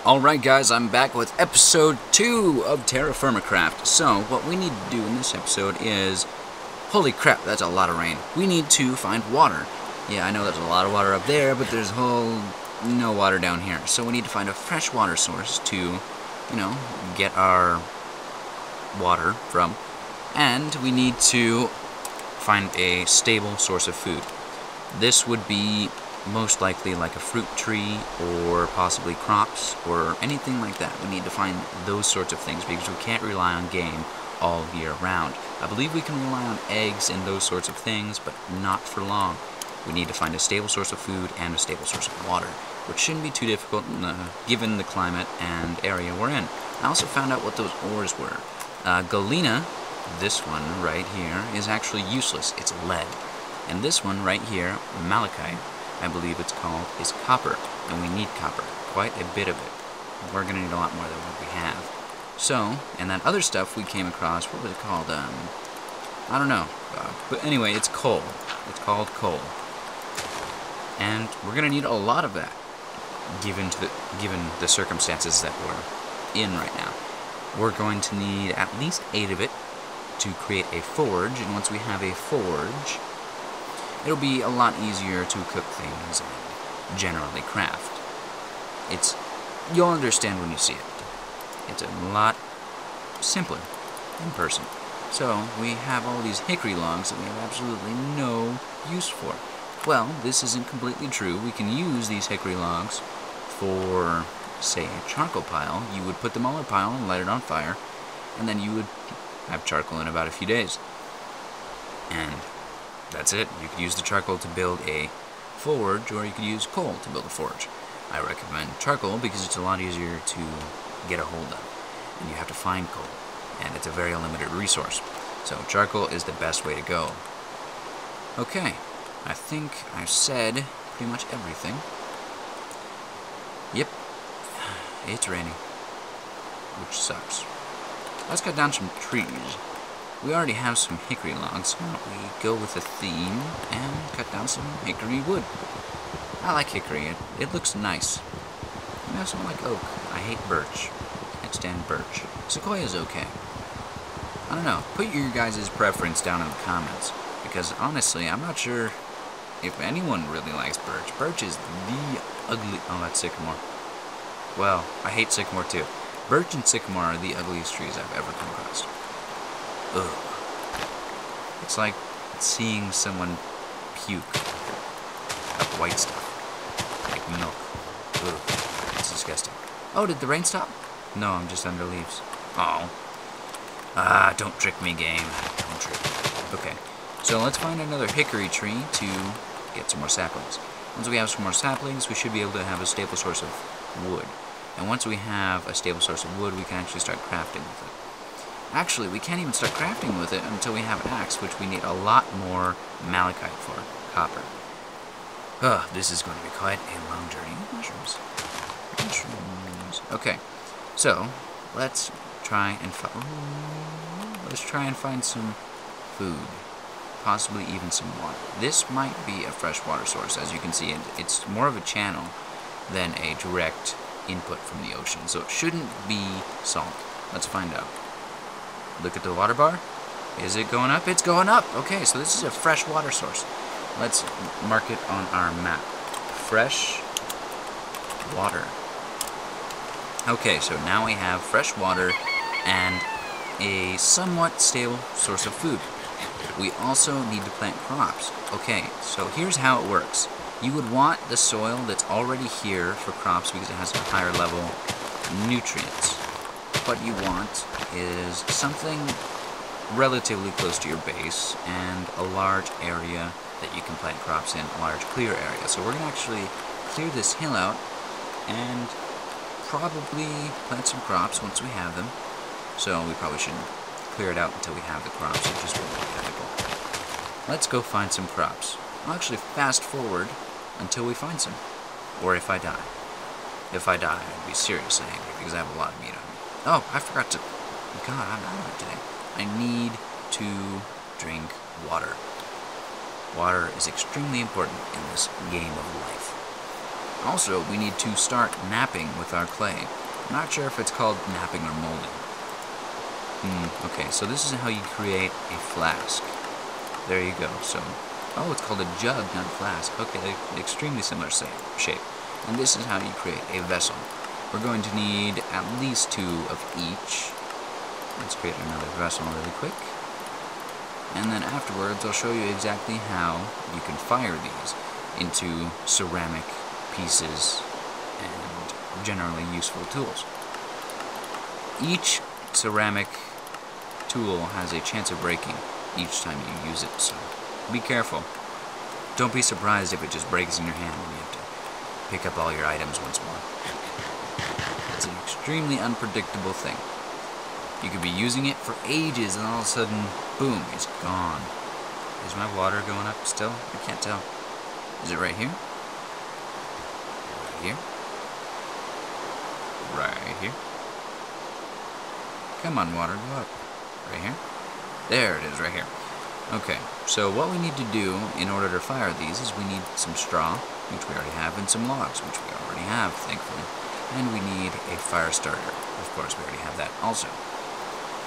Alright guys, I'm back with episode 2 of TerraFirmaCraft. So, what we need to do in this episode is... Holy crap, that's a lot of rain. We need to find water. Yeah, I know there's a lot of water up there, but there's no water down here. So we need to find a fresh water source to, get our water from. And we need to find a stable source of food. This would be most likely like a fruit tree or possibly crops or anything like that. We need to find those sorts of things because we can't rely on game all year round. I believe we can rely on eggs and those sorts of things, but not for long. We need to find a stable source of food and a stable source of water, which shouldn't be too difficult given the climate and area we're in. I also found out what those ores were. Galena, this one right here, is actually useless. It's lead. And this one right here, malachite, I believe it's called, is copper, and we need copper, quite a bit of it. We're going to need a lot more than what we have. So, and that other stuff we came across, what was it called? I don't know. But anyway, it's coal. It's called coal. And we're going to need a lot of that, given the circumstances that we're in right now. We're going to need at least 8 of it to create a forge, and once we have a forge, it'll be a lot easier to cook things and generally craft. You'll understand when you see it. It's a lot simpler in person. So, we have all these hickory logs that we have absolutely no use for. Well, this isn't completely true. We can use these hickory logs for, say, a charcoal pile. You would put them all in a pile and light it on fire, and then you would have charcoal in about a few days. And that's it. You could use the charcoal to build a forge, or you could use coal to build a forge. I recommend charcoal because it's a lot easier to get a hold of, and you have to find coal, and it's a very limited resource. So charcoal is the best way to go. Okay, I think I've said pretty much everything. Yep, it's raining, which sucks. Let's cut down some trees. We already have some hickory logs, so why don't we go with a theme and cut down some hickory wood. I like hickory, it looks nice. I also like oak. I hate birch. I can't stand birch. Sequoia's okay. I don't know, put your guys' preference down in the comments, because honestly, I'm not sure if anyone really likes birch. Birch is the ugly... Oh, that's sycamore. Well, I hate sycamore too. Birch and sycamore are the ugliest trees I've ever come across. Ugh. It's like seeing someone puke up white stuff. Like milk. Ugh. It's disgusting. Oh, did the rain stop? No, I'm just under leaves. Oh. Ah, don't trick me, game. Don't trick me. Okay. So let's find another hickory tree to get some more saplings. Once we have some more saplings, we should be able to have a stable source of wood. And once we have a stable source of wood, we can actually start crafting with it. Actually, we can't even start crafting with it until we have an axe, which we need a lot more malachite for. Copper. Ugh, this is going to be quite a long journey. Mushrooms. Mushrooms. Okay, so let's try and find some food. Possibly even some water. This might be a fresh water source. As you can see, it's more of a channel than a direct input from the ocean, so it shouldn't be salt. Let's find out. Look at the water bar. Is it going up? It's going up! Okay, so this is a fresh water source. Let's mark it on our map. Fresh water. Okay, so now we have fresh water and a somewhat stable source of food. We also need to plant crops. Okay, so here's how it works. You would want the soil that's already here for crops because it has a higher level nutrients. What you want is something relatively close to your base and a large area that you can plant crops in, a large clear area. So we're going to actually clear this hill out and probably plant some crops once we have them. So we probably shouldn't clear it out until we have the crops, it just won't be difficult. Let's go find some crops. I'll actually fast forward until we find some. Or if I die. If I die, I'd be seriously angry because I have a lot of meat on me. Oh, I forgot to... God, I'm out of it today. I need to drink water. Water is extremely important in this game of life. Also, we need to start napping with our clay. I'm not sure if it's called napping or molding. Okay, so this is how you create a flask. There you go. So, oh, it's called a jug, not a flask. Okay, they're extremely similar shape. And this is how you create a vessel. We're going to need at least 2 of each. Let's create another vessel really quick. And then afterwards, I'll show you exactly how you can fire these into ceramic pieces and generally useful tools. Each ceramic tool has a chance of breaking each time you use it, so be careful. Don't be surprised if it just breaks in your hand and you have to pick up all your items once more. It's an extremely unpredictable thing. You could be using it for ages and all of a sudden, boom, it's gone. Is my water going up still? I can't tell. Is it right here? Right here? Right here? Come on, water, go up. Right here? There it is, right here. Okay, so what we need to do in order to fire these is we need some straw, which we already have, and some logs, which we already have, thankfully. And we need a fire starter. Of course, we already have that also.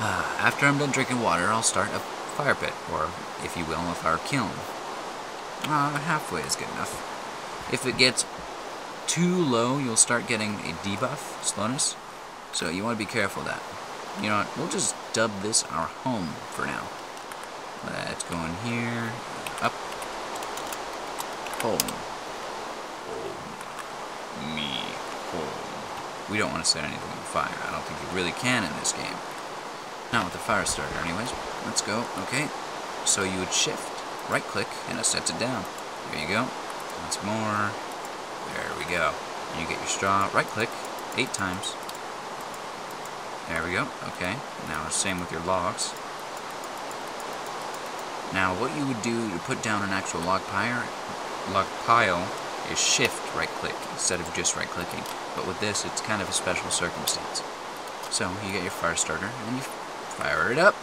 After I'm done drinking water, I'll start a fire pit, or, if you will, a fire kiln. Halfway is good enough. If it gets too low, you'll start getting a debuff, slowness. So you want to be careful of that. You know what, we'll just dub this our home for now. Let's go in here, up, home, me, home. We don't want to set anything on fire. I don't think you really can in this game. Not with the fire starter anyways. Let's go, okay. So you would shift, right click, and it sets it down. There you go. Once more. There we go. And you get your straw, right click, 8 times. There we go, okay. Now same with your logs. Now what you would do to put down an actual log pile is shift right click instead of just right clicking. But with this it's kind of a special circumstance. So you get your fire starter and you fire it up.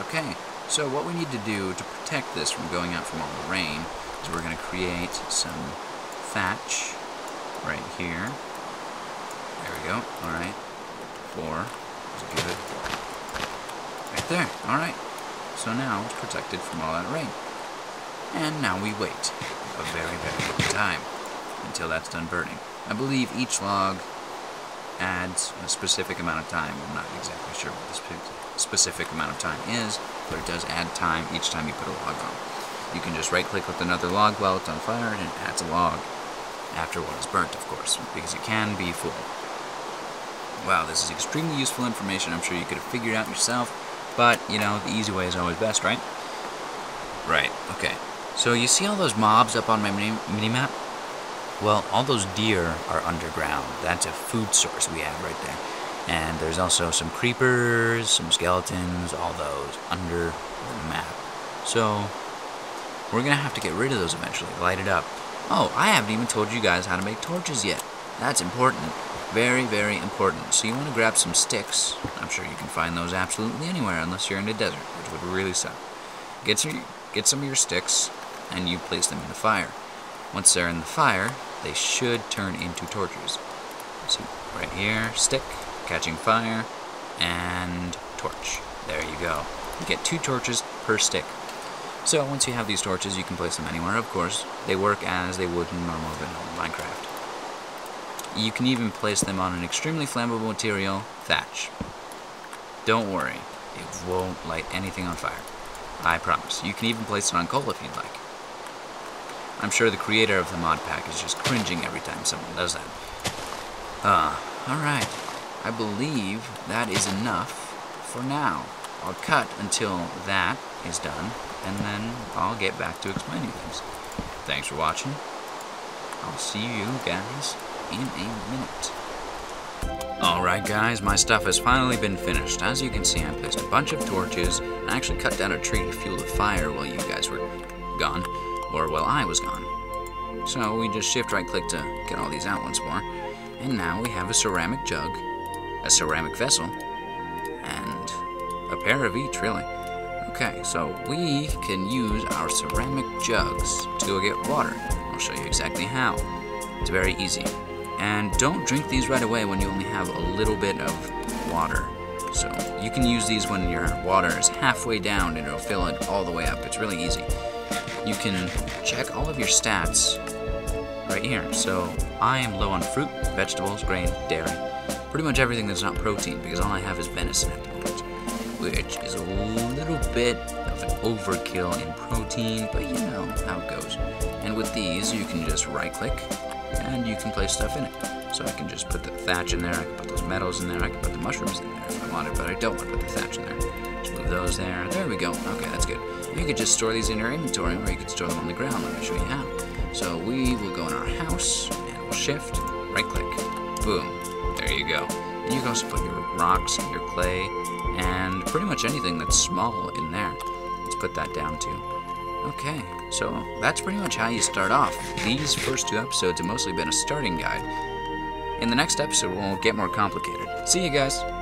Okay, so what we need to do to protect this from going out from all the rain is we're going to create some thatch right here. There we go, alright. 4. Good. Right there. Alright. So now it's protected from all that rain. And now we wait a very, very long time until that's done burning. I believe each log adds a specific amount of time. I'm not exactly sure what this specific amount of time is, but it does add time each time you put a log on. You can just right click with another log while it's on fire and it adds a log after one is burnt, of course, because it can be full. Wow, this is extremely useful information. I'm sure you could have figured out yourself, but, you know, the easy way is always best, right? Right, okay. So you see all those mobs up on my mini-map? Well, all those deer are underground. That's a food source we have right there. And there's also some creepers, some skeletons, all those under the map. So we're going to have to get rid of those eventually, light it up. Oh, I haven't even told you guys how to make torches yet. That's important. Very, very important. So you want to grab some sticks. I'm sure you can find those absolutely anywhere unless you're in a desert, which would really suck. Get some of your sticks and you place them in the fire. Once they're in the fire, they should turn into torches. So right here, stick, catching fire, and torch. There you go. You get 2 torches per stick. So once you have these torches, you can place them anywhere, of course. They work as they would in normal vanilla Minecraft. You can even place them on an extremely flammable material, thatch. Don't worry, it won't light anything on fire. I promise. You can even place it on coal if you'd like. I'm sure the creator of the mod pack is just cringing every time someone does that. Alright. I believe that is enough for now. I'll cut until that is done, and then I'll get back to explaining things. Thanks for watching. I'll see you guys in a minute. Alright guys, my stuff has finally been finished. As you can see, I placed a bunch of torches and actually cut down a tree to fuel the fire while you guys were gone, or while I was gone. So we just shift right click to get all these out once more. And now we have a ceramic jug, a ceramic vessel, and a pair of each really. Okay, so we can use our ceramic jugs to go get water. I'll show you exactly how. It's very easy. And don't drink these right away when you only have a little bit of water. So you can use these when your water is halfway down and it'll fill it all the way up. It's really easy. You can check all of your stats right here. So I am low on fruit, vegetables, grain, dairy, pretty much everything that's not protein, because all I have is venison at the moment, which is a little bit of an overkill in protein, but you know how it goes. And with these, you can just right click and you can place stuff in it. So I can just put the thatch in there, I can put those metals in there, I can put the mushrooms in there if I wanted, but I don't want to put the thatch in there. Just move those there. There we go. Okay, that's good. You could just store these in your inventory, or you could store them on the ground. Let me show you how. So we will go in our house, and we'll shift, right click, boom, there you go. And you can also put your rocks and your clay, and pretty much anything that's small in there. Let's put that down too. Okay, so that's pretty much how you start off. These first 2 episodes have mostly been a starting guide. In the next episode, we'll get more complicated. See you guys!